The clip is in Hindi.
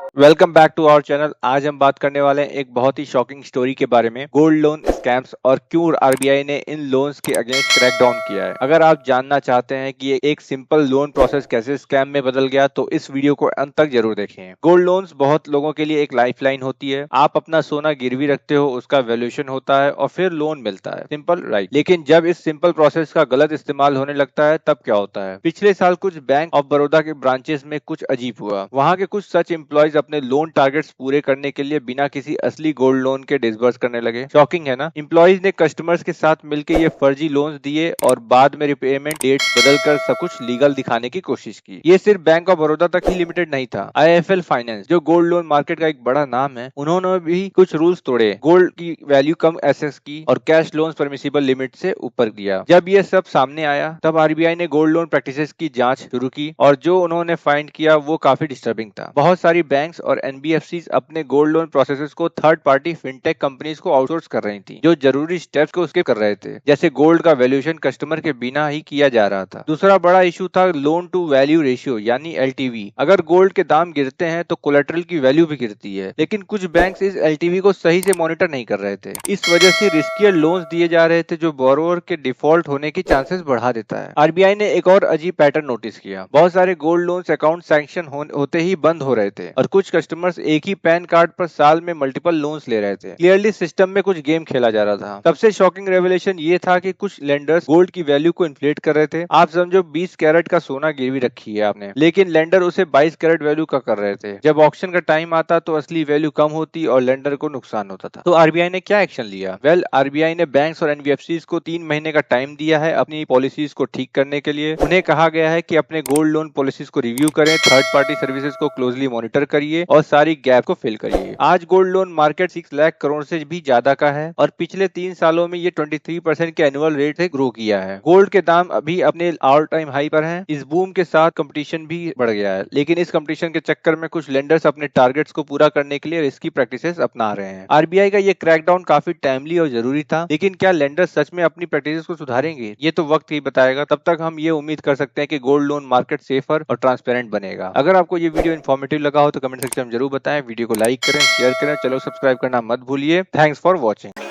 Welcome back to our channel. आज हम बात करने वाले हैं एक बहुत ही शॉकिंग स्टोरी के बारे में, गोल्ड लोन स्कैम्स और क्यों आरबीआई ने इन लोन्स के अगेंस्ट क्रैकडाउन किया है। अगर आप जानना चाहते हैं कि एक सिंपल लोन प्रोसेस कैसे स्कैम में बदल गया तो इस वीडियो को अंत तक जरूर देखें। गोल्ड लोन्स बहुत लोगों के लिए एक लाइफलाइन होती है। आप अपना सोना गिरवी रखते हो, उसका वैल्यूएशन होता है और फिर लोन मिलता है, सिंपल राइट। लेकिन जब इस सिंपल प्रोसेस का गलत इस्तेमाल होने लगता है तब क्या होता है। पिछले साल कुछ बैंक ऑफ बड़ौदा के ब्रांचेस में कुछ अजीब हुआ। वहां के कुछ सच एम्प्लॉयज अपने लोन टारगेट्स पूरे करने के लिए बिना किसी असली गोल्ड लोन के डिसबर्स करने लगे। शॉकिंग है ना। एम्प्लॉयज ने कस्टमर्स के साथ मिलकर ये फर्जी लोन्स दिए और बाद में रिपेमेंट डेट्स बदलकर सब कुछ लीगल दिखाने की कोशिश की। ये सिर्फ बैंक ऑफ बड़ौदा तक ही लिमिटेड नहीं था। आईआईएफएल फाइनेंस, जो गोल्ड लोन मार्केट का एक बड़ा नाम है, उन्होंने भी कुछ रूल्स तोड़े, गोल्ड की वैल्यू कम एसेस की और कैश लोन्स परमिसिबल लिमिट से ऊपर दिया। जब ये सब सामने आया तब आरबीआई ने गोल्ड लोन प्रैक्टिसेस की जांच शुरू की और जो उन्होंने फाइंड किया वो काफी डिस्टर्बिंग था। बहुत सारी बैंक्स और एनबीएफसी अपने गोल्ड लोन प्रोसेसेस को थर्ड पार्टी फिनटेक कंपनीज को आउटसोर्स कर रही थी, जो जरूरी स्टेप्स को स्किप कर रहे थे, जैसे गोल्ड का वैल्यूएशन कस्टमर के बिना ही किया जा रहा था। दूसरा बड़ा इशू था लोन टू वैल्यू रेशियो यानी एलटीवी। अगर गोल्ड के दाम गिरते हैं तो कोलेटरल की वैल्यू भी गिरती है, लेकिन कुछ बैंक्स इस एलटीवी को सही से मॉनिटर नहीं कर रहे थे। इस वजह से रिस्कियर लोन्स दिए जा रहे थे, जो बोरोवर के डिफॉल्ट होने की चांसेस बढ़ा देता है। आरबीआई ने एक और अजीब पैटर्न नोटिस किया। बहुत सारे गोल्ड लोन्स अकाउंट सैंक्शन होते ही बंद हो रहे थे और कुछ कस्टमर्स एक ही पैन कार्ड पर साल में मल्टीपल लोन्स ले रहे थे। क्लियरली सिस्टम में कुछ गेम खेला जा रहा था। सबसे शॉकिंग रेवलेशन ये था कि कुछ लेंडर्स गोल्ड की वैल्यू को इन्फ्लेट कर रहे थे। आप समझो 20 कैरेट का सोना गिरवी रखी है आपने, लेकिन लेंडर उसे 22 कैरेट वैल्यू का कर रहे थे। जब ऑक्शन का टाइम आता तो असली वैल्यू कम होती और लेंडर को नुकसान होता था। तो आरबीआई ने क्या एक्शन लिया? आरबीआई ने बैंक्स और एनबीएफसीज को 3 महीने का टाइम दिया है अपनी पॉलिसीज को ठीक करने के लिए। उन्हें कहा गया है कि अपने गोल्ड लोन पॉलिसीज को रिव्यू करें, थर्ड पार्टी सर्विसेज को क्लोजली मॉनिटर करिए और सारी गैप को फिल करिए। आज gold loan market 6 lakh crore से भी ज्यादा का है और पिछले 3 सालों में ये 23% के एनुअल रेट से ग्रो किया है। गोल्ड के दाम अभी अपने ऑल टाइम हाई पर हैं। इस बूम के साथ कंपटीशन भी बढ़ गया है, लेकिन इस कंपटीशन के चक्कर में कुछ लेंडर्स अपने टारगेट्स को पूरा करने के लिए रिस्की प्रैक्टिसेस अपना रहे हैं। आरबीआई का ये क्रैकडाउन काफी टाइमली और जरूरी था, लेकिन क्या लेंडर्स सच में अपनी प्रैक्टिसेस को सुधारेंगे? ये तो वक्त ही बताएगा। तब तक हम ये उम्मीद कर सकते हैं कि गोल्ड लोन मार्केट सेफर और ट्रांसपेरेंट बनेगा। अगर आपको ये वीडियो इन्फॉर्मेटिव लगा हो तो कमेंट सेक्शन में जरूर बताएं। वीडियो को लाइक करें, शेयर करें, चलो सब्सक्राइब करना मत भूलिए। Thanks for watching.